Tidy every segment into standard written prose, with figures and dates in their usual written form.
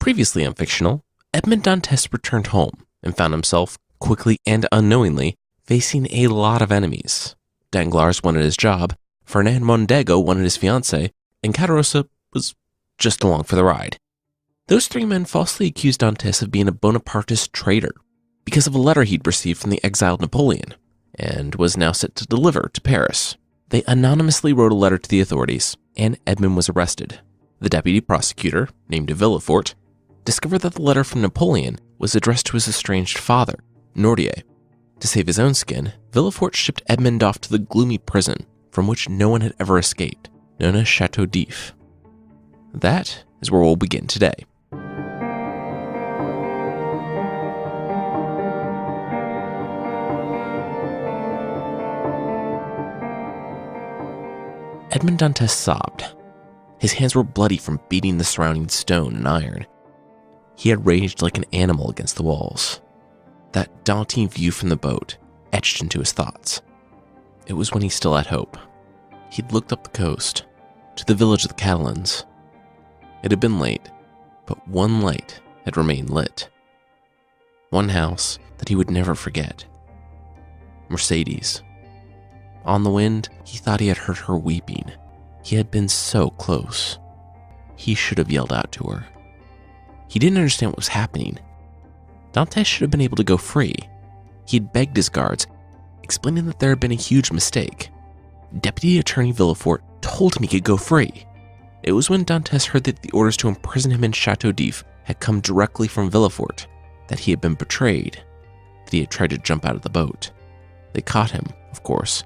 Previously on Fictional, Edmond Dantes returned home and found himself, quickly and unknowingly, facing a lot of enemies. Danglars wanted his job, Fernand Mondego wanted his fiancée, and Carissa was just along for the ride. Those three men falsely accused Dantes of being a Bonapartist traitor because of a letter he'd received from the exiled Napoleon, and was now set to deliver to Paris. They anonymously wrote a letter to the authorities, and Edmond was arrested. The deputy prosecutor, named Villefort, discovered that the letter from Napoleon was addressed to his estranged father, Nordier. To save his own skin, Villefort shipped Edmond off to the gloomy prison from which no one had ever escaped, known as Château d'If. That is where we'll begin today. Edmond Dantes sobbed. His hands were bloody from beating the surrounding stone and iron. He had raged like an animal against the walls. That daunting view from the boat etched into his thoughts. It was when he still had hope. He'd looked up the coast, to the village of the Catalans. It had been late, but one light had remained lit. One house that he would never forget. Mercedes. On the wind, he thought he had heard her weeping. He had been so close. He should have yelled out to her. He didn't understand what was happening. Dantes should have been able to go free. He'd begged his guards, explaining that there had been a huge mistake. Deputy Attorney Villefort told him he could go free. It was when Dantes heard that the orders to imprison him in Château d'If had come directly from Villefort, that he had been betrayed, that he had tried to jump out of the boat. They caught him, of course,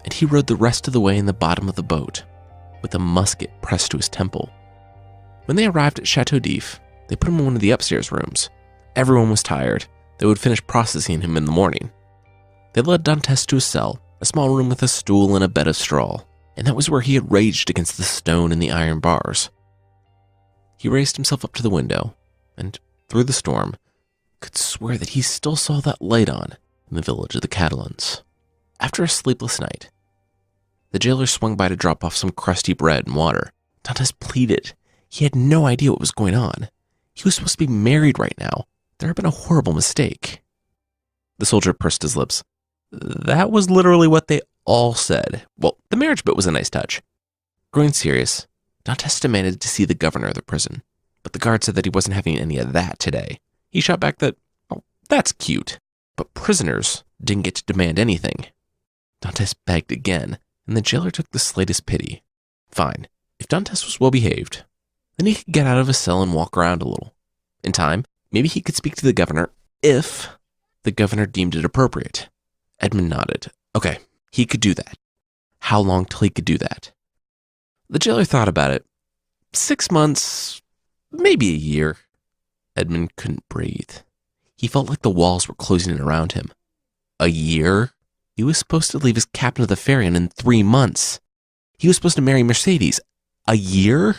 and he rode the rest of the way in the bottom of the boat, with a musket pressed to his temple. When they arrived at Château d'If, they put him in one of the upstairs rooms. Everyone was tired. They would finish processing him in the morning. They led Dantes to a cell, a small room with a stool and a bed of straw, and that was where he had raged against the stone and the iron bars. He raised himself up to the window, and through the storm, could swear that he still saw that light on in the village of the Catalans. After a sleepless night, the jailer swung by to drop off some crusty bread and water. Dantes pleaded. He had no idea what was going on. He was supposed to be married right now. There had been a horrible mistake. The soldier pursed his lips. That was literally what they all said. Well, the marriage bit was a nice touch. Growing serious, Dantes demanded to see the governor of the prison, but the guard said that he wasn't having any of that today. He shot back that, oh, that's cute, but prisoners didn't get to demand anything. Dantes begged again, and the jailer took the slightest pity. Fine, if Dantes was well behaved, then he could get out of his cell and walk around a little. In time, maybe he could speak to the governor if the governor deemed it appropriate. Edmond nodded. Okay, he could do that. How long till he could do that? The jailer thought about it. 6 months, maybe a year. Edmond couldn't breathe. He felt like the walls were closing in around him. A year? He was supposed to leave as captain of the Pharaon in 3 months. He was supposed to marry Mercedes. A year?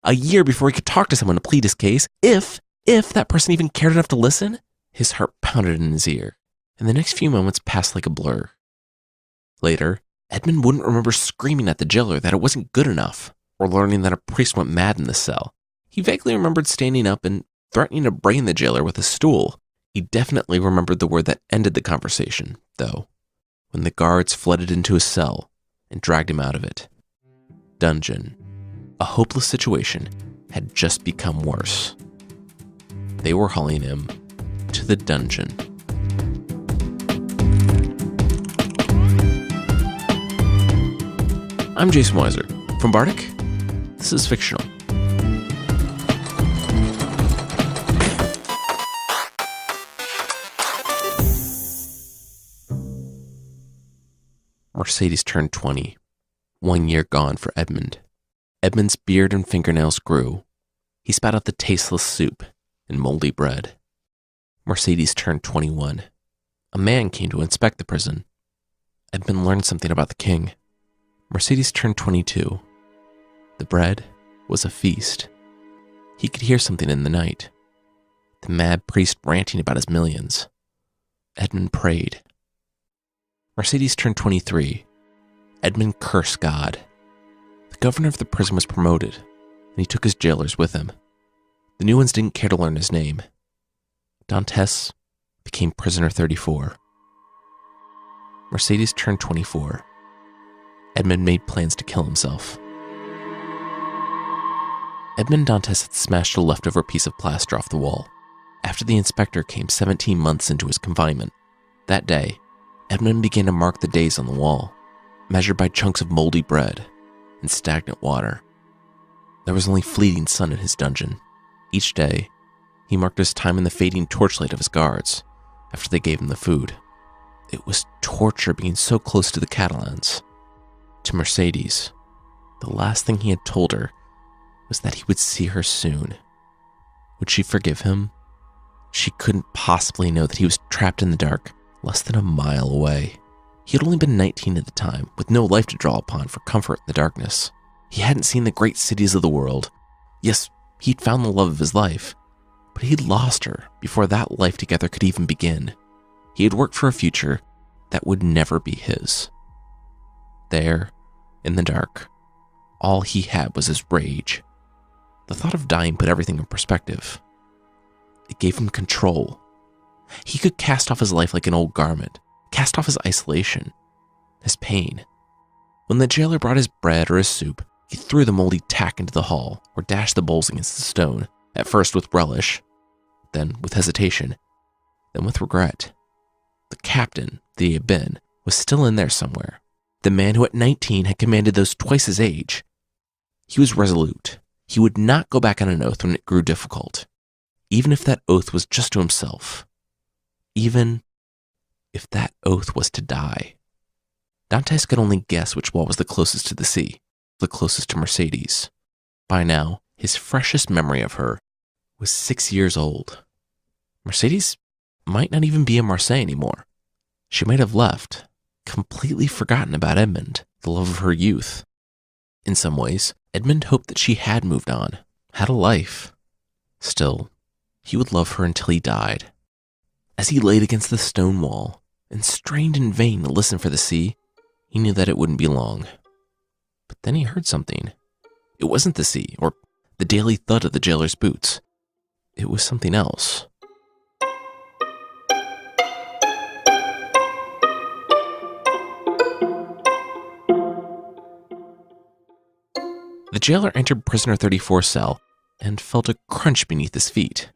A year before he could talk to someone to plead his case, if that person even cared enough to listen? His heart pounded in his ear, and the next few moments passed like a blur. Later, Edmond wouldn't remember screaming at the jailer that it wasn't good enough, or learning that a priest went mad in the cell. He vaguely remembered standing up and threatening to brain the jailer with a stool. He definitely remembered the word that ended the conversation, though, when the guards flooded into his cell and dragged him out of it. Dungeon. A hopeless situation had just become worse. They were hauling him to the dungeon. I'm Jason Weiser. From Bardic, this is Fictional. Mercedes turned 20. 1 year gone for Edmond. Edmond's beard and fingernails grew. He spat out the tasteless soup and moldy bread. Mercedes turned 21. A man came to inspect the prison. Edmond learned something about the king. Mercedes turned 22. The bread was a feast. He could hear something in the night. The mad priest ranting about his millions. Edmond prayed. Mercedes turned 23. Edmond cursed God. The governor of the prison was promoted, and he took his jailers with him. The new ones didn't care to learn his name. Dantes became prisoner 34. Mercedes turned 24. Edmund made plans to kill himself. Edmund Dantes had smashed a leftover piece of plaster off the wall after the inspector came 17 months into his confinement. That day, Edmund began to mark the days on the wall, measured by chunks of moldy bread and stagnant water. There was only fleeting sun in his dungeon. Each day, he marked his time in the fading torchlight of his guards after they gave him the food. It was torture being so close to the Catalans. To Mercedes, the last thing he had told her was that he would see her soon. Would she forgive him? She couldn't possibly know that he was trapped in the dark, less than a mile away. He had only been 19 at the time, with no life to draw upon for comfort in the darkness. He hadn't seen the great cities of the world. Yes, he'd found the love of his life, but he'd lost her before that life together could even begin. He had worked for a future that would never be his. There, in the dark, all he had was his rage. The thought of dying put everything in perspective. It gave him control. He could cast off his life like an old garment, cast off his isolation, his pain. When the jailer brought his bread or his soup, he threw the moldy tack into the hall or dashed the bowls against the stone, at first with relish, then with hesitation, then with regret. The captain that he had been was still in there somewhere. The man who at 19 had commanded those twice his age. He was resolute. He would not go back on an oath when it grew difficult, even if that oath was just to himself. Even if that oath was to die. Dantes could only guess which wall was the closest to the sea, the closest to Mercedes. By now, his freshest memory of her was 6 years old. Mercedes might not even be in Marseille anymore. She might have left, completely forgotten about Edmund, the love of her youth. In some ways, Edmund hoped that she had moved on, had a life. Still, he would love her until he died. As he laid against the stone wall and strained in vain to listen for the sea, he knew that it wouldn't be long. But then he heard something. It wasn't the sea or the daily thud of the jailer's boots. It was something else. The jailer entered prisoner 34's cell and felt a crunch beneath his feet.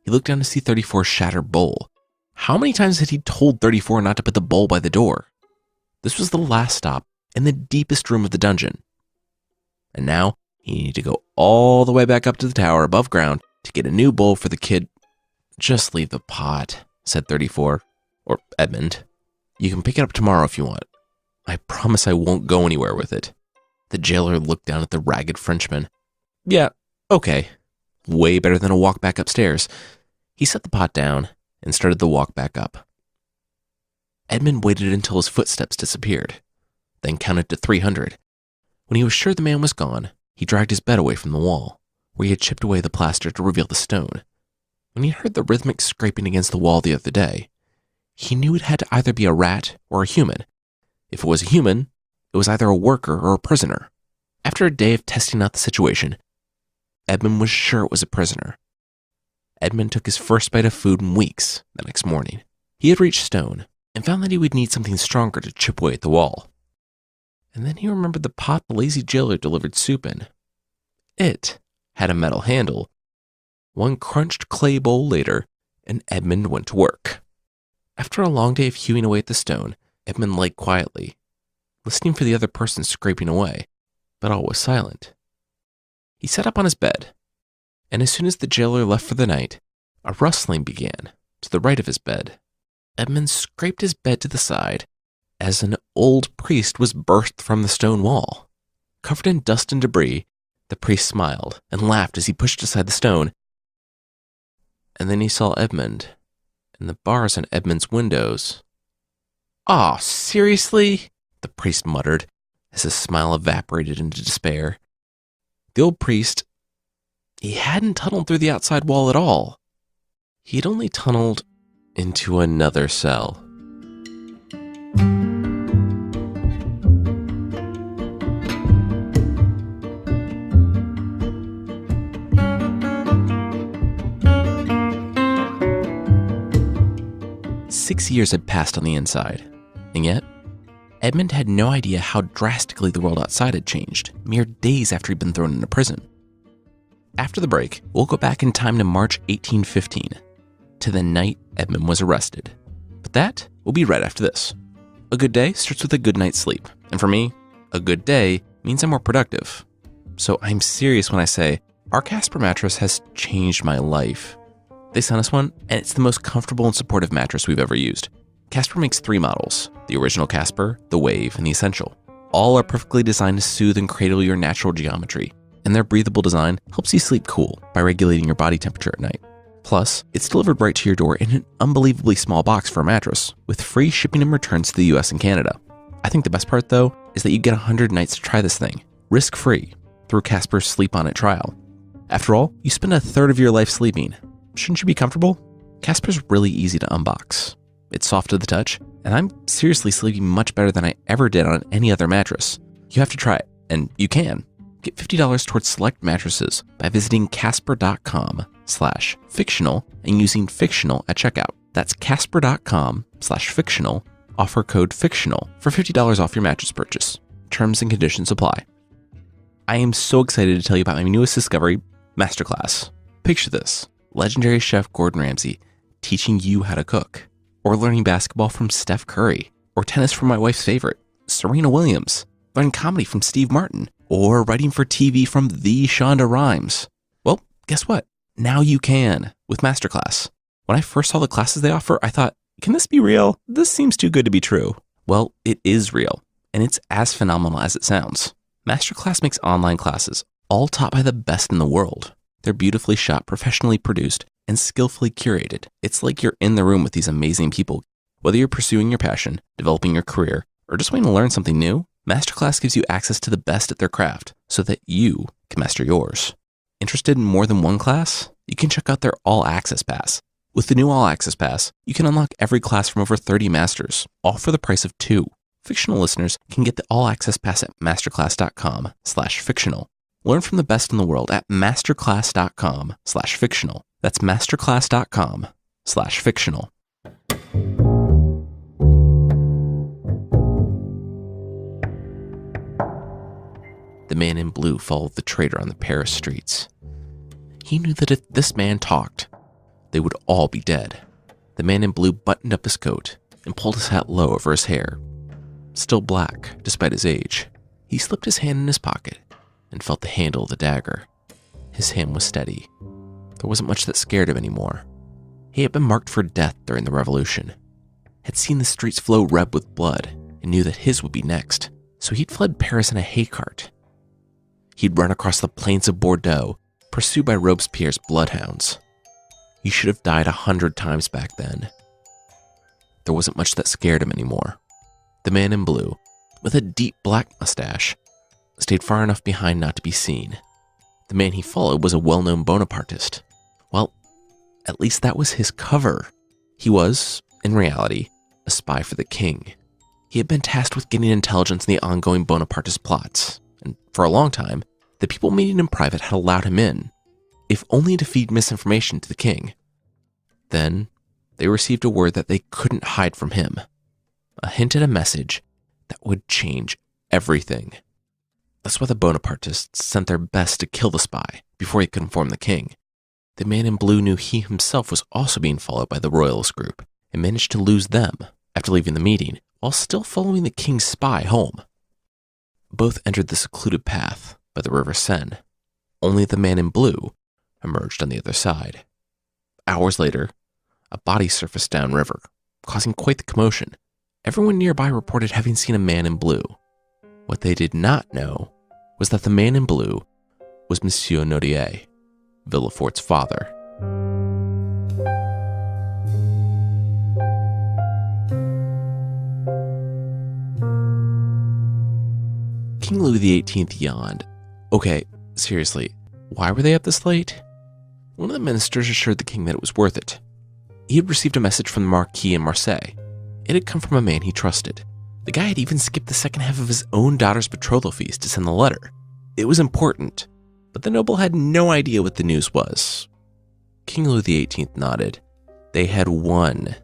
He looked down to see 34's shattered bowl. How many times had he told 34 not to put the bowl by the door? This was the last stop in the deepest room of the dungeon. And now he needed to go all the way back up to the tower above ground to get a new bowl for the kid. Just leave the pot, said 34, or Edmund. You can pick it up tomorrow if you want. I promise I won't go anywhere with it. The jailer looked down at the ragged Frenchman. Yeah, okay. Way better than a walk back upstairs. He set the pot down and started the walk back up. Edmund waited until his footsteps disappeared, then counted to 300. When he was sure the man was gone, he dragged his bed away from the wall, where he had chipped away the plaster to reveal the stone. When he heard the rhythmic scraping against the wall the other day, he knew it had to either be a rat or a human. If it was a human, it was either a worker or a prisoner. After a day of testing out the situation, Edmund was sure it was a prisoner. Edmund took his first bite of food in weeks the next morning. He had reached stone and found that he would need something stronger to chip away at the wall. And then he remembered the pot the lazy jailer delivered soup in. It had a metal handle. One crunched clay bowl later, and Edmund went to work. After a long day of hewing away at the stone, Edmund lay quietly, listening for the other person scraping away, but all was silent. He sat up on his bed, and as soon as the jailer left for the night, a rustling began to the right of his bed. Edmund scraped his bed to the side as an old priest was birthed from the stone wall. Covered in dust and debris, the priest smiled and laughed as he pushed aside the stone. And then he saw Edmund and the bars on Edmund's windows. "Aw, seriously?" the priest muttered as his smile evaporated into despair. The old priest, he hadn't tunneled through the outside wall at all. He'd only tunneled into another cell. 6 years had passed on the inside, and yet, Edmund had no idea how drastically the world outside had changed mere days after he'd been thrown into prison. After the break, we'll go back in time to March 1815, to the night Edmund was arrested. But that will be right after this. A good day starts with a good night's sleep, and for me, a good day means I'm more productive. So I'm serious when I say our Casper mattress has changed my life. They sent us one, and it's the most comfortable and supportive mattress we've ever used. Casper makes 3 models: the original Casper, the Wave, and the Essential. All are perfectly designed to soothe and cradle your natural geometry, and their breathable design helps you sleep cool by regulating your body temperature at night. Plus, it's delivered right to your door in an unbelievably small box for a mattress, with free shipping and returns to the US and Canada. I think the best part, though, is that you get 100 nights to try this thing, risk-free, through Casper's Sleep On It trial. After all, you spend a third of your life sleeping. Shouldn't you be comfortable? Casper's really easy to unbox. It's soft to the touch, and I'm seriously sleeping much better than I ever did on any other mattress. You have to try it, and you can. Get $50 towards select mattresses by visiting casper.com/fictional and using fictional at checkout. That's casper.com/fictional, offer code fictional for $50 off your mattress purchase. Terms and conditions apply. I am so excited to tell you about my newest discovery, Masterclass. Picture this: legendary chef Gordon Ramsay teaching you how to cook, or learning basketball from Steph Curry, or tennis from my wife's favorite, Serena Williams, learning comedy from Steve Martin, or writing for TV from the Shonda Rhimes. Well, guess what? Now you can with Masterclass. When I first saw the classes they offer, I thought, can this be real? This seems too good to be true. Well, it is real, and it's as phenomenal as it sounds. Masterclass makes online classes, all taught by the best in the world. They're beautifully shot, professionally produced, and skillfully curated. It's like you're in the room with these amazing people. Whether you're pursuing your passion, developing your career, or just wanting to learn something new, Masterclass gives you access to the best at their craft so that you can master yours. Interested in more than one class? You can check out their All Access Pass. With the new All Access Pass, you can unlock every class from over 30 masters, all for the price of 2. Fictional listeners can get the All Access Pass at masterclass.com/fictional. Learn from the best in the world at masterclass.com/fictional. That's masterclass.com/fictional. The man in blue followed the traitor on the Paris streets. He knew that if this man talked, they would all be dead. The man in blue buttoned up his coat and pulled his hat low over his hair. Still black, despite his age, he slipped his hand in his pocket and felt the handle of the dagger. His hand was steady. There wasn't much that scared him anymore. He had been marked for death during the Revolution, had seen the streets flow red with blood, and knew that his would be next, so he'd fled Paris in a hay cart. He'd run across the plains of Bordeaux, pursued by Robespierre's bloodhounds. He should have died 100 times back then. There wasn't much that scared him anymore. The man in blue, with a deep black mustache, stayed far enough behind not to be seen. The man he followed was a well-known Bonapartist. Well, at least that was his cover. He was, in reality, a spy for the king. He had been tasked with getting intelligence in the ongoing Bonapartist plots, and for a long time, the people meeting in private had allowed him in, if only to feed misinformation to the king. Then, they received a word that they couldn't hide from him. A hint at a message that would change everything. That's why the Bonapartists sent their best to kill the spy before he could inform the king. The man in blue knew he himself was also being followed by the royalist group and managed to lose them after leaving the meeting while still following the king's spy home. Both entered the secluded path by the River Seine. Only the man in blue emerged on the other side. Hours later, a body surfaced downriver, causing quite the commotion. Everyone nearby reported having seen a man in blue. What they did not know was that the man in blue was Monsieur Nodier, Villefort's father. King Louis XVIII yawned. Okay, seriously, why were they up this late? One of the ministers assured the king that it was worth it. He had received a message from the Marquis in Marseille. It had come from a man he trusted. The guy had even skipped the second half of his own daughter's betrothal feast to send the letter. It was important, but the noble had no idea what the news was. King Louis XVIII nodded. They had won.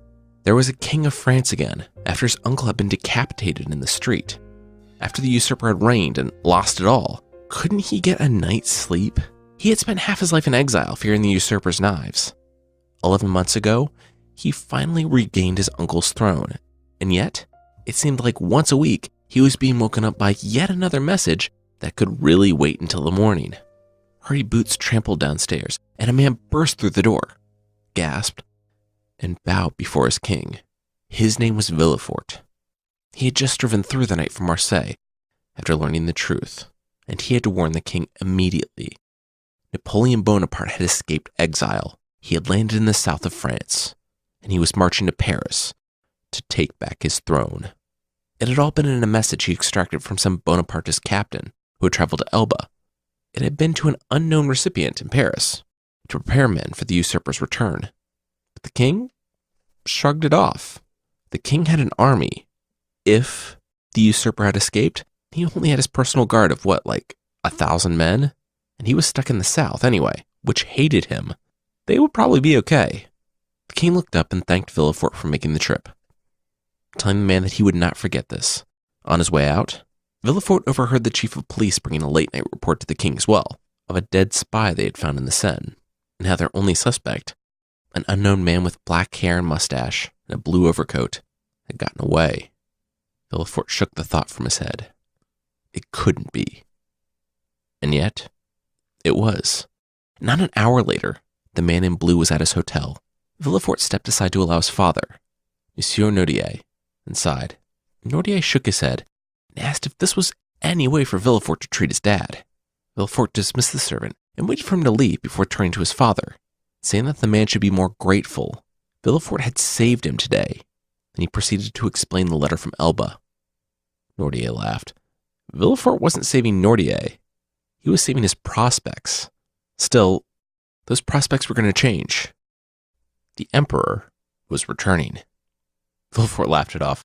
There was a king of France again, after his uncle had been decapitated in the street. After the usurper had reigned and lost it all, couldn't he get a night's sleep? He had spent half his life in exile, fearing the usurper's knives. 11 months ago, he finally regained his uncle's throne, and yet, it seemed like once a week, he was being woken up by yet another message that could really wait until the morning. Hurried boots trampled downstairs, and a man burst through the door, gasped, and bowed before his king. His name was Villefort. He had just driven through the night from Marseille after learning the truth, and he had to warn the king immediately. Napoleon Bonaparte had escaped exile. He had landed in the south of France, and he was marching to Paris to take back his throne. It had all been in a message he extracted from some Bonapartist captain who had traveled to Elba. It had been to an unknown recipient in Paris to prepare men for the usurper's return. But the king shrugged it off. The king had an army. If the usurper had escaped, he only had his personal guard of 1,000 men? And he was stuck in the south anyway, which hated him. They would probably be okay. The king looked up and thanked Villefort for making the trip, telling the man that he would not forget this. On his way out, Villefort overheard the chief of police bringing a late-night report to the king as well, of a dead spy they had found in the Seine, and how their only suspect, an unknown man with black hair and mustache and a blue overcoat, had gotten away. Villefort shook the thought from his head. It couldn't be. And yet, it was. Not an hour later, the man in blue was at his hotel. Villefort stepped aside to allow his father, Monsieur Nordier, inside. Nordier shook his head and asked if this was any way for Villefort to treat his dad. Villefort dismissed the servant and waited for him to leave before turning to his father, saying that the man should be more grateful. Villefort had saved him today, and he proceeded to explain the letter from Elba. Nordier laughed. Villefort wasn't saving Nordier. He was saving his prospects. Still, those prospects were going to change. The emperor was returning. Villefort laughed it off.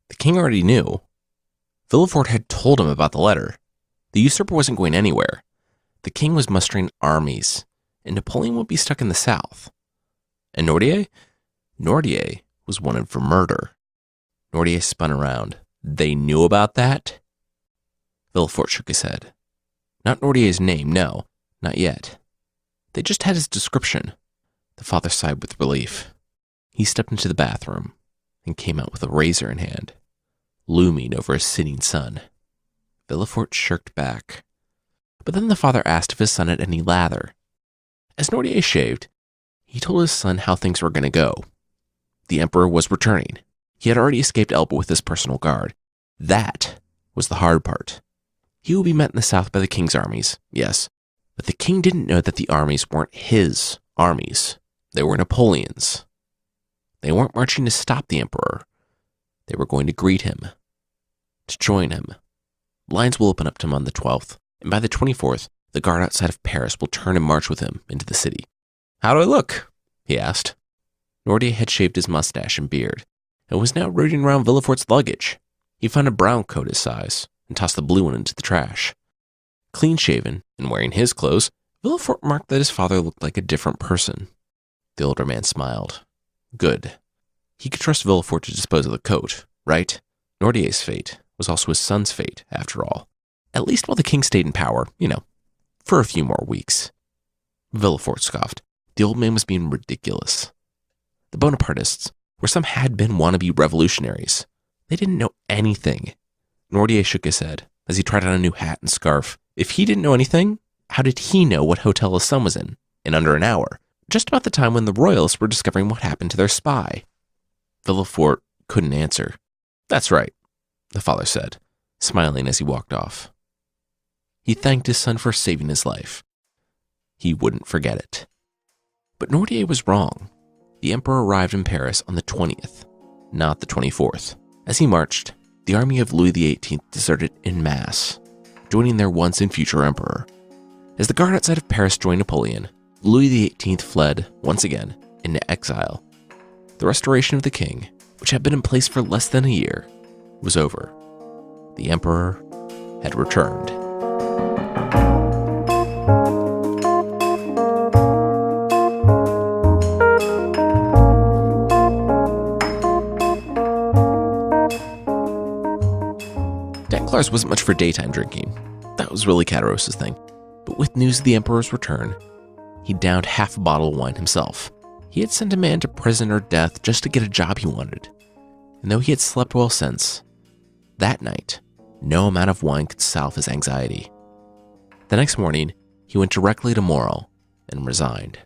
The king already knew. Villefort had told him about the letter. The usurper wasn't going anywhere. The king was mustering armies, and Napoleon would be stuck in the south. And Nordier? Nordier was wanted for murder. Nordier spun around. They knew about that? Villefort shook his head. Not Nordier's name, no, not yet. They just had his description. The father sighed with relief. He stepped into the bathroom and came out with a razor in hand, looming over his sitting son. Villefort shirked back. But then the father asked if his son had any lather. As Nordier shaved, he told his son how things were going to go. The emperor was returning. He had already escaped Elba with his personal guard. That was the hard part. He would be met in the south by the king's armies, yes, but the king didn't know that the armies weren't his armies. They were Napoleon's. They weren't marching to stop the emperor. They were going to greet him, to join him. Lines will open up to him on the 12th, and by the 24th, the guard outside of Paris will turn and march with him into the city. How do I look? He asked. Nordier had shaved his mustache and beard, and was now rooting around Villefort's luggage. He found a brown coat his size, and tossed the blue one into the trash. Clean-shaven and wearing his clothes, Villefort marked that his father looked like a different person. The older man smiled. Good. He could trust Villefort to dispose of the coat, right? Nordier's fate was also his son's fate, after all. At least while the king stayed in power, for a few more weeks. Villefort scoffed. The old man was being ridiculous. The Bonapartists, where some had been wannabe revolutionaries, they didn't know anything. Nordier shook his head as he tried on a new hat and scarf. If he didn't know anything, how did he know what hotel his son was in under an hour, just about the time when the royalists were discovering what happened to their spy? Villefort couldn't answer. That's right, the father said, smiling as he walked off. He thanked his son for saving his life. He wouldn't forget it. But Nordier was wrong. The emperor arrived in Paris on the 20th, not the 24th. As he marched, the army of Louis XVIII deserted en masse, joining their once and future emperor. As the guard outside of Paris joined Napoleon, Louis XVIII fled, once again, into exile. The restoration of the king, which had been in place for less than a year, was over. The emperor had returned. Danglars wasn't much for daytime drinking. That was really Cataros's thing. But with news of the Emperor's return, he downed half a bottle of wine himself. He had sent a man to prison or death just to get a job he wanted. And though he had slept well since, that night, no amount of wine could salve his anxiety. The next morning, he went directly to Morel and resigned.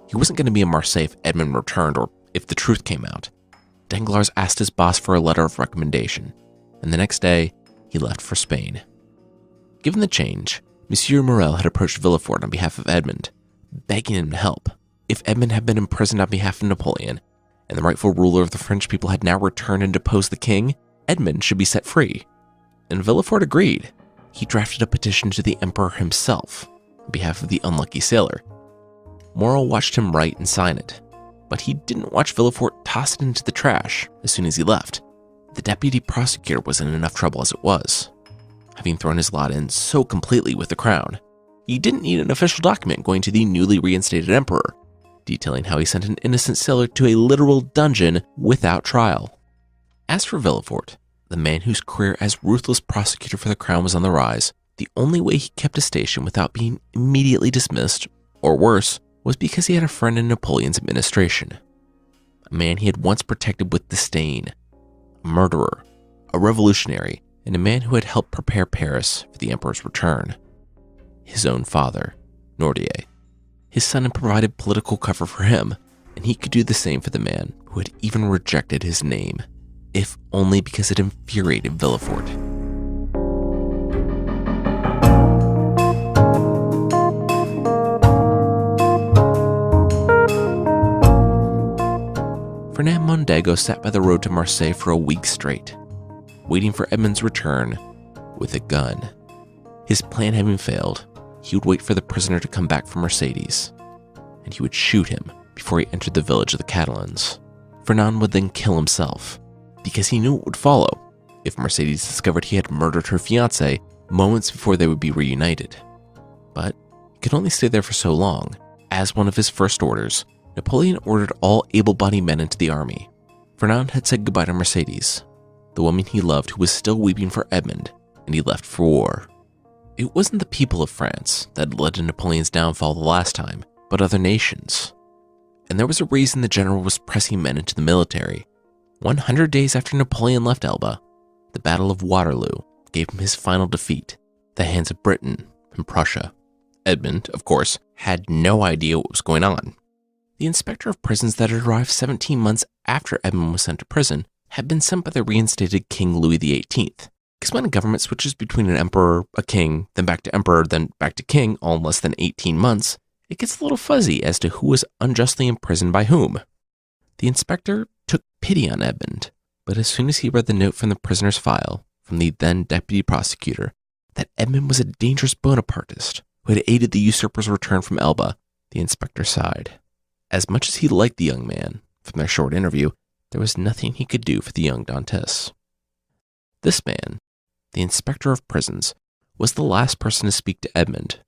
He wasn't going to be in Marseille if Edmund returned or if the truth came out. Danglars asked his boss for a letter of recommendation, and the next day, he left for Spain. Given the change, Monsieur Morel had approached Villefort on behalf of Edmund, begging him to help. If Edmund had been imprisoned on behalf of Napoleon, and the rightful ruler of the French people had now returned and deposed the king, Edmund should be set free. And Villefort agreed. He drafted a petition to the Emperor himself, on behalf of the unlucky sailor. Morel watched him write and sign it, but he didn't watch Villefort toss it into the trash as soon as he left. The deputy prosecutor was in enough trouble as it was, having thrown his lot in so completely with the crown. He didn't need an official document going to the newly reinstated emperor, detailing how he sent an innocent sailor to a literal dungeon without trial. As for Villefort, the man whose career as ruthless prosecutor for the crown was on the rise, the only way he kept his station without being immediately dismissed, or worse, was because he had a friend in Napoleon's administration. A man he had once protected with disdain, a murderer, a revolutionary, and a man who had helped prepare Paris for the emperor's return. His own father, Nordier. His son had provided political cover for him, and he could do the same for the man who had even rejected his name, if only because it infuriated Villefort. Fernand Mondego sat by the road to Marseille for a week straight, waiting for Edmund's return with a gun. His plan having failed, he would wait for the prisoner to come back from Mercedes, and he would shoot him before he entered the village of the Catalans. Fernand would then kill himself, because he knew what would follow if Mercedes discovered he had murdered her fiancé moments before they would be reunited. But he could only stay there for so long. As one of his first orders, Napoleon ordered all able-bodied men into the army. Fernand had said goodbye to Mercedes, the woman he loved who was still weeping for Edmund, and he left for war. It wasn't the people of France that had led to Napoleon's downfall the last time, but other nations. And there was a reason the general was pressing men into the military. 100 days after Napoleon left Elba, the Battle of Waterloo gave him his final defeat at the hands of Britain and Prussia. Edmund, of course, had no idea what was going on. The inspector of prisons that had arrived 17 months after Edmund was sent to prison had been sent by the reinstated King Louis XVIII. Because when a government switches between an emperor, a king, then back to emperor, then back to king, all in less than 18 months, it gets a little fuzzy as to who was unjustly imprisoned by whom. The inspector took pity on Edmund, but as soon as he read the note from the prisoner's file, from the then deputy prosecutor, that Edmund was a dangerous Bonapartist who had aided the usurper's return from Elba, the inspector sighed. As much as he liked the young man, from their short interview, there was nothing he could do for the young Dantes. This man, the inspector of prisons, was the last person to speak to Edmund,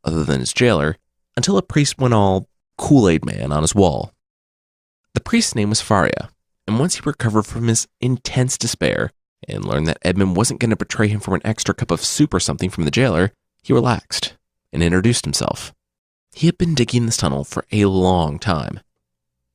other than his jailer, until a priest went all Kool-Aid man on his wall. The priest's name was Faria, and once he recovered from his intense despair and learned that Edmund wasn't going to betray him for an extra cup of soup or something from the jailer, he relaxed and introduced himself. He had been digging this tunnel for a long time.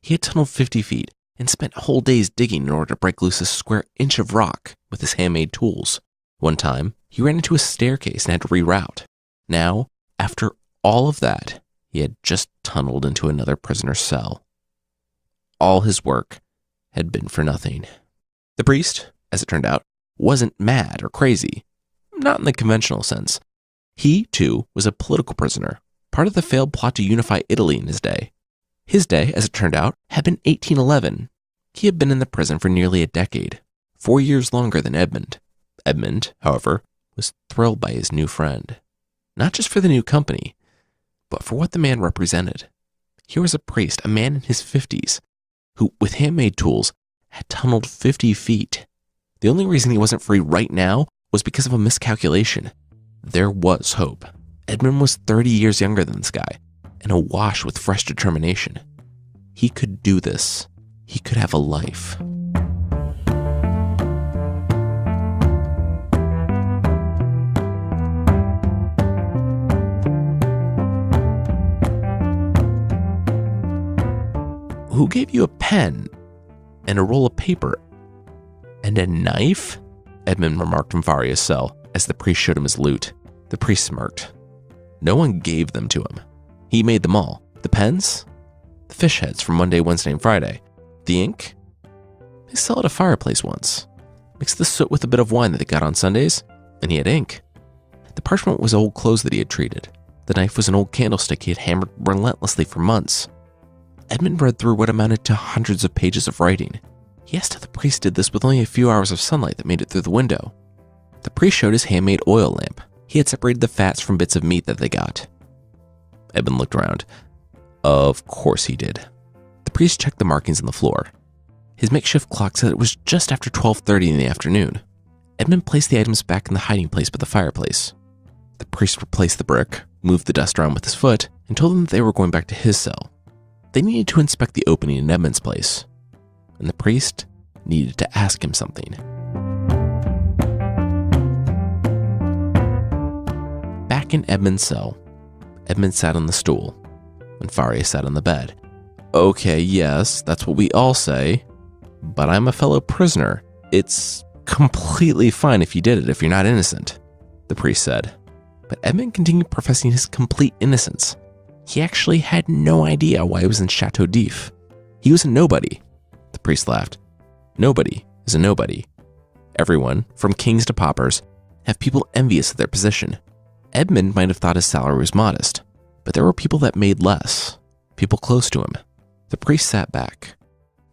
He had tunneled 50 feet and spent whole days digging in order to break loose a square inch of rock with his handmade tools. One time, he ran into a staircase and had to reroute. Now, after all of that, he had just tunneled into another prisoner's cell. All his work had been for nothing. The priest, as it turned out, wasn't mad or crazy, not in the conventional sense. He, too, was a political prisoner, part of the failed plot to unify Italy in his day. His day, as it turned out, had been 1811. He had been in the prison for nearly a decade, 4 years longer than Edmund. Edmund, however, was thrilled by his new friend, not just for the new company, but for what the man represented. Here was a priest, a man in his 50s, who, with handmade tools, had tunneled 50 feet. The only reason he wasn't free right now was because of a miscalculation. There was hope. Edmund was 30 years younger than this guy, and awash with fresh determination. He could do this. He could have a life. Who gave you a pen and a roll of paper and a knife? Edmund remarked from Faria's cell as the priest showed him his loot. The priest smirked. No one gave them to him. He made them all. The pens? The fish heads from Monday, Wednesday, and Friday. The ink? They sell at a fireplace once. Mixed the soot with a bit of wine that they got on Sundays, and he had ink. The parchment was old clothes that he had treated. The knife was an old candlestick he had hammered relentlessly for months. Edmund read through what amounted to hundreds of pages of writing. He asked how the priest did this with only a few hours of sunlight that made it through the window. The priest showed his handmade oil lamp. He had separated the fats from bits of meat that they got. Edmund looked around. Of course he did. The priest checked the markings on the floor. His makeshift clock said it was just after 12:30 in the afternoon. Edmund placed the items back in the hiding place by the fireplace. The priest replaced the brick, moved the dust around with his foot, and told them that they were going back to his cell. They needed to inspect the opening in Edmund's place, and the priest needed to ask him something. Back in Edmund's cell, Edmund sat on the stool, and Faria sat on the bed. Okay, yes, that's what we all say, but I'm a fellow prisoner. It's completely fine if you did it if you're not innocent, the priest said. But Edmund continued professing his complete innocence. He actually had no idea why he was in Chateau d'If. He was a nobody. The priest laughed. Nobody is a nobody. Everyone, from kings to paupers, have people envious of their position. Edmund might have thought his salary was modest, but there were people that made less, people close to him. The priest sat back.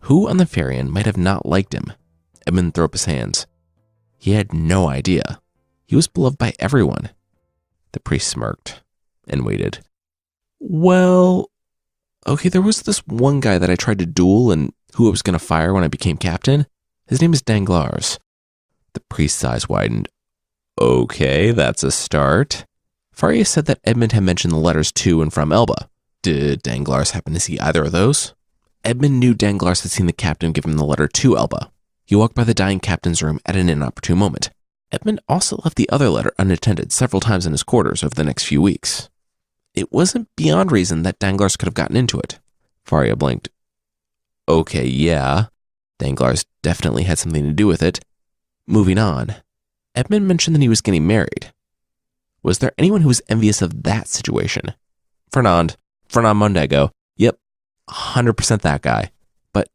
Who on the Farian might have not liked him? Edmund threw up his hands. He had no idea. He was beloved by everyone. The priest smirked and waited. Well, okay, there was this one guy that I tried to duel and who I was going to fire when I became captain. His name is Danglars. The priest's eyes widened. Okay, that's a start. Faria said that Edmund had mentioned the letters to and from Elba. Did Danglars happen to see either of those? Edmund knew Danglars had seen the captain give him the letter to Elba. He walked by the dying captain's room at an inopportune moment. Edmund also left the other letter unattended several times in his quarters over the next few weeks. It wasn't beyond reason that Danglars could have gotten into it. Faria blinked. Okay, yeah, Danglars definitely had something to do with it. Moving on, Edmund mentioned that he was getting married. Was there anyone who was envious of that situation? Fernand Mondego. Yep, 100% that guy. But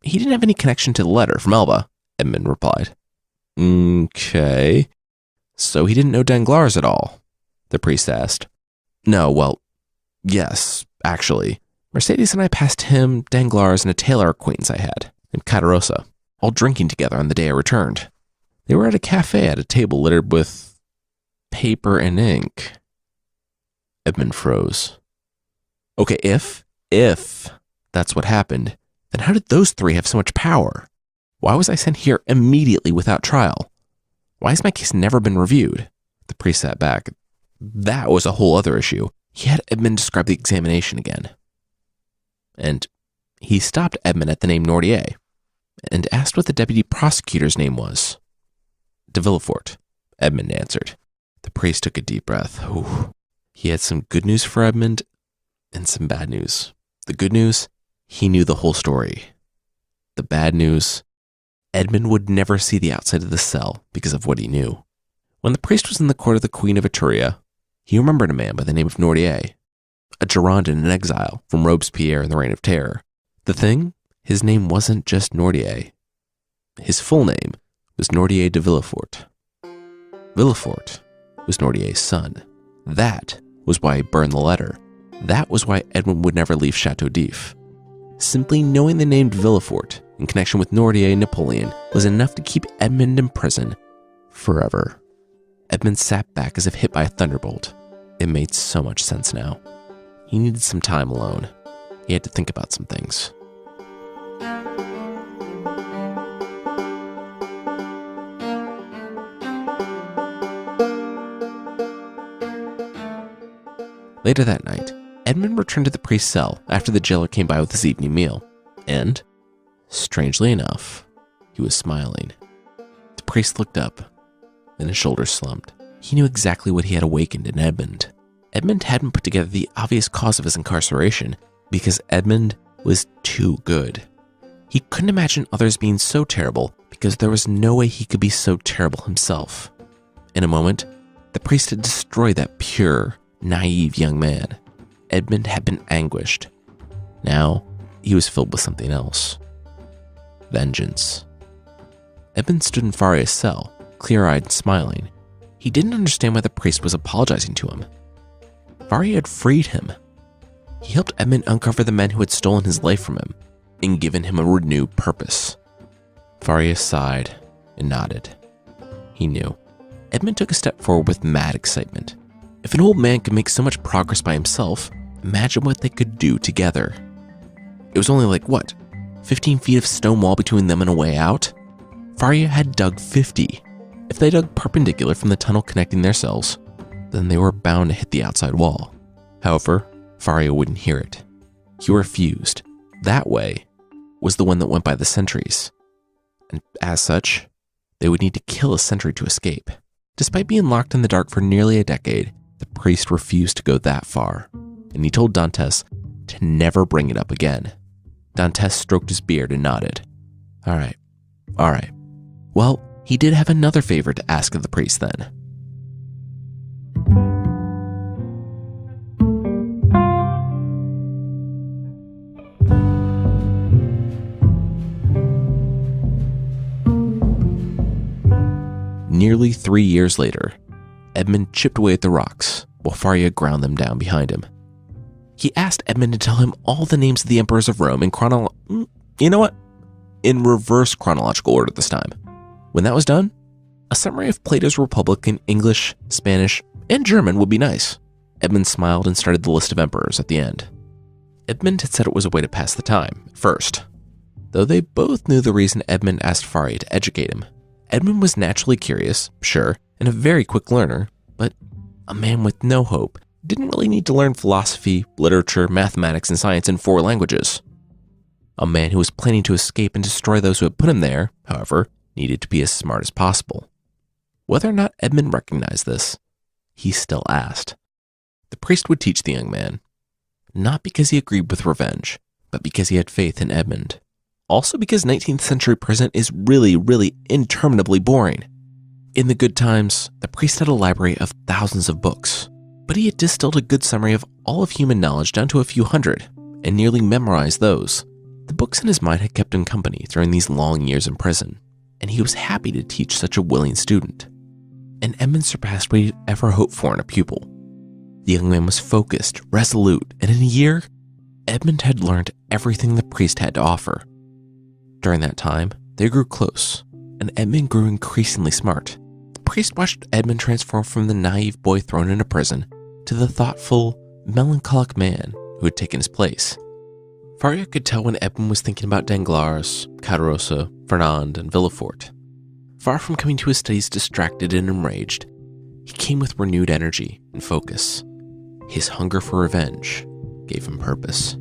he didn't have any connection to the letter from Elba, Edmund replied. Okay, so he didn't know Danglars at all? The priest asked. No, well, yes, actually. Mercedes and I passed him, Danglars, and a tailor acquaintance I had, in Catarossa, all drinking together on the day I returned. They were at a cafe at a table littered with paper and ink. Edmund froze. Okay, if that's what happened, then how did those three have so much power? Why was I sent here immediately without trial? Why has my case never been reviewed? The priest sat back. That was a whole other issue. He had Edmund describe the examination again. And he stopped Edmund at the name Nordier and asked what the deputy prosecutor's name was. De Villefort, Edmund answered. The priest took a deep breath. Ooh. He had some good news for Edmund and some bad news. The good news, he knew the whole story. The bad news, Edmund would never see the outside of the cell because of what he knew. When the priest was in the court of the Queen of Etruria, he remembered a man by the name of Nordier, a Girondin in exile from Robespierre in the Reign of Terror. The thing, his name wasn't just Nordier. His full name was Nordier de Villefort. Villefort was Nordier's son. That was why he burned the letter. That was why Edmund would never leave Chateau d'If. Simply knowing the name Villefort in connection with Nordier and Napoleon was enough to keep Edmund in prison forever. Edmund sat back as if hit by a thunderbolt. It made so much sense now. He needed some time alone. He had to think about some things. Later that night, Edmund returned to the priest's cell after the jailer came by with his evening meal, and, strangely enough, he was smiling. The priest looked up, then his shoulders slumped. He knew exactly what he had awakened in Edmund. Edmund hadn't put together the obvious cause of his incarceration because Edmund was too good. He couldn't imagine others being so terrible because there was no way he could be so terrible himself. In a moment, the priest had destroyed that pure, naive young man. Edmund had been anguished. Now, he was filled with something else. Vengeance. Edmund stood in Faria's cell, clear-eyed and smiling. He didn't understand why the priest was apologizing to him. Faria had freed him. He helped Edmund uncover the men who had stolen his life from him and given him a renewed purpose. Faria sighed and nodded. He knew. Edmund took a step forward with mad excitement. If an old man could make so much progress by himself, imagine what they could do together. It was only like, 15 feet of stone wall between them and a way out? Faria had dug 50. If they dug perpendicular from the tunnel connecting their cells, then they were bound to hit the outside wall. However, Faria wouldn't hear it. He refused. That way was the one that went by the sentries. And as such, they would need to kill a sentry to escape. Despite being locked in the dark for nearly a decade, the priest refused to go that far, and he told Dantes to never bring it up again. Dantes stroked his beard and nodded. All right. Well, he did have another favor to ask of the priest then. Nearly 3 years later, Edmund chipped away at the rocks while Faria ground them down behind him. He asked Edmund to tell him all the names of the emperors of Rome in reverse chronological order this time. When that was done, a summary of Plato's Republic in English, Spanish, and German would be nice. Edmund smiled and started the list of emperors at the end. Edmund had said it was a way to pass the time at first, though they both knew the reason Edmund asked Faria to educate him. Edmund was naturally curious, sure, and a very quick learner, but a man with no hope didn't really need to learn philosophy, literature, mathematics, and science in 4 languages. A man who was planning to escape and destroy those who had put him there, however, needed to be as smart as possible. Whether or not Edmund recognized this, he still asked. The priest would teach the young man, not because he agreed with revenge, but because he had faith in Edmund. Also because 19th century prison is really interminably boring. In the good times, the priest had a library of thousands of books, but he had distilled a good summary of all of human knowledge down to a few hundred, and nearly memorized those. The books in his mind had kept him company during these long years in prison, and he was happy to teach such a willing student. And Edmund surpassed what he'd ever hoped for in a pupil. The young man was focused, resolute, and in a year, Edmund had learned everything the priest had to offer. During that time, they grew close, and Edmund grew increasingly smart. The priest watched Edmund transform from the naive boy thrown into prison to the thoughtful, melancholic man who had taken his place. Faria could tell when Edmund was thinking about Danglars, Caderousse, Fernand, and Villefort. Far from coming to his studies distracted and enraged, he came with renewed energy and focus. His hunger for revenge gave him purpose.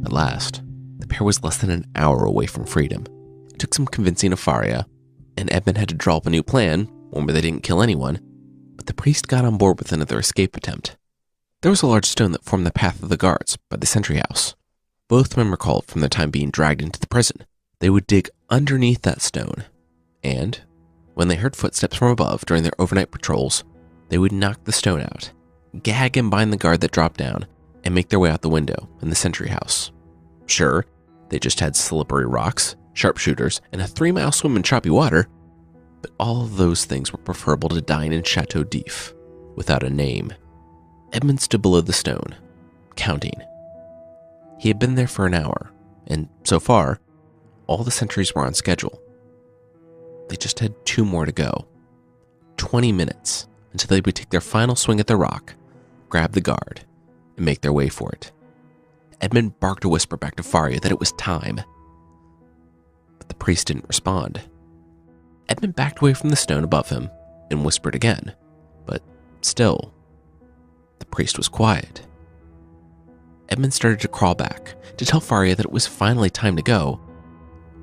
At last, the pair was less than an hour away from freedom. It took some convincing of Faria, and Edmund had to draw up a new plan, one where they didn't kill anyone, but the priest got on board with another escape attempt. There was a large stone that formed the path of the guards by the sentry house. Both men recalled from their time being dragged into the prison. They would dig underneath that stone, and when they heard footsteps from above during their overnight patrols, they would knock the stone out, gag and bind the guard that dropped down, and make their way out the window in the sentry house. Sure, they just had slippery rocks, sharpshooters, and a 3-mile swim in choppy water, but all of those things were preferable to dying in Chateau d'If, without a name. Edmund stood below the stone, counting. He had been there for an hour, and so far, all the sentries were on schedule. They just had 2 more to go. 20 minutes until they would take their final swing at the rock, grab the guard, and make their way for it. Edmund barked a whisper back to Faria that it was time, but the priest didn't respond. Edmund backed away from the stone above him and whispered again, but still, the priest was quiet. Edmund started to crawl back to tell Faria that it was finally time to go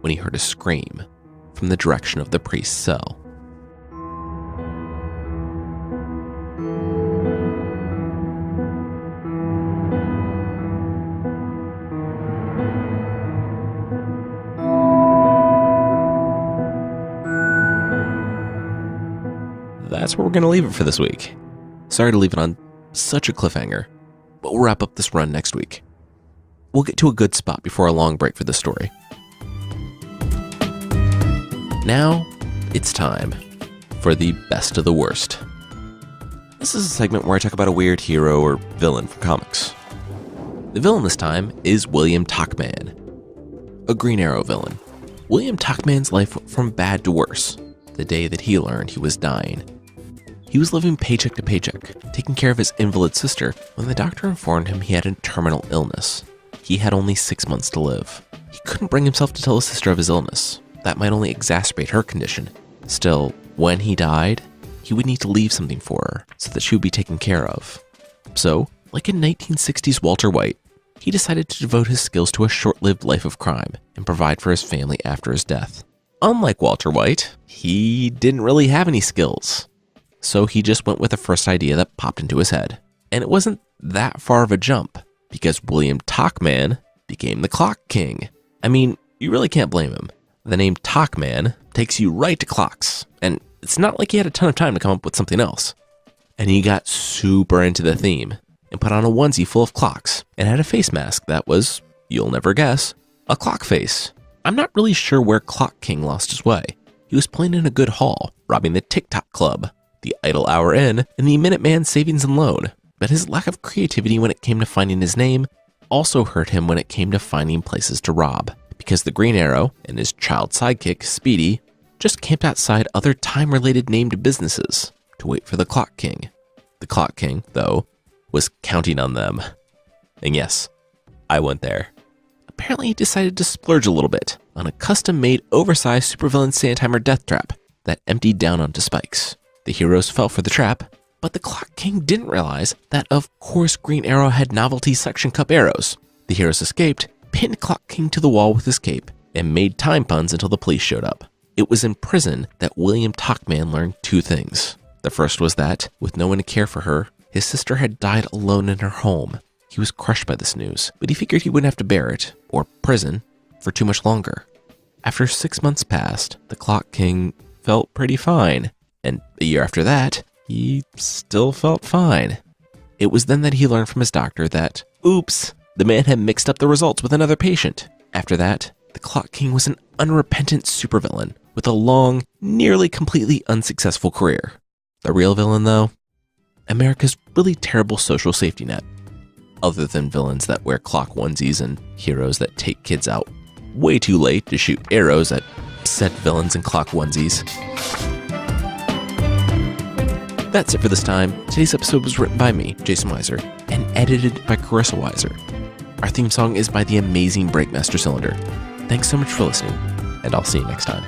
when he heard a scream from the direction of the priest's cell. That's where we're going to leave it for this week. Sorry to leave it on such a cliffhanger, but we'll wrap up this run next week. We'll get to a good spot before a long break for this story. Now, it's time for the best of the worst. This is a segment where I talk about a weird hero or villain from comics. The villain this time is William Talkman, a Green Arrow villain. William Talkman's life went from bad to worse the day that he learned he was dying. He was living paycheck to paycheck, taking care of his invalid sister when the doctor informed him he had a terminal illness. He had only 6 months to live. He couldn't bring himself to tell his sister of his illness. That might only exacerbate her condition. Still, when he died, he would need to leave something for her so that she would be taken care of. So, like a 1960s Walter White, he decided to devote his skills to a short-lived life of crime and provide for his family after his death. Unlike Walter White, he didn't really have any skills. So he just went with the first idea that popped into his head. And it wasn't that far of a jump, because William Talkman became the Clock King. I mean, you really can't blame him. The name Talkman takes you right to clocks, and it's not like he had a ton of time to come up with something else. And he got super into the theme, and put on a onesie full of clocks, and had a face mask that was, you'll never guess, a clock face. I'm not really sure where Clock King lost his way. He was playing in a good haul, robbing the TikTok Club, the Idle Hour Inn, and the Minuteman Savings and Loan. But his lack of creativity when it came to finding his name also hurt him when it came to finding places to rob, because the Green Arrow and his child sidekick, Speedy, just camped outside other time-related named businesses to wait for the Clock King. The Clock King, though, was counting on them. And yes, I went there. Apparently he decided to splurge a little bit on a custom-made oversized supervillain sand-timer death trap that emptied down onto spikes. The heroes fell for the trap, but the Clock King didn't realize that of course Green Arrow had novelty suction cup arrows. The heroes escaped, pinned Clock King to the wall with his cape, and made time puns until the police showed up. It was in prison that William Talkman learned two things. The first was that, with no one to care for her, his sister had died alone in her home. He was crushed by this news, but he figured he wouldn't have to bear it, or prison, for too much longer. After 6 months passed, the Clock King felt pretty fine, and a year after that, he still felt fine. It was then that he learned from his doctor that, oops, the man had mixed up the results with another patient. After that, the Clock King was an unrepentant supervillain with a long, nearly completely unsuccessful career. The real villain, though? America's really terrible social safety net. Other than villains that wear clock onesies and heroes that take kids out way too late to shoot arrows at said villains in clock onesies. That's it for this time. Today's episode was written by me, Jason Weiser, and edited by Carissa Weiser. Our theme song is by the amazing Breakmaster Cylinder. Thanks so much for listening, and I'll see you next time.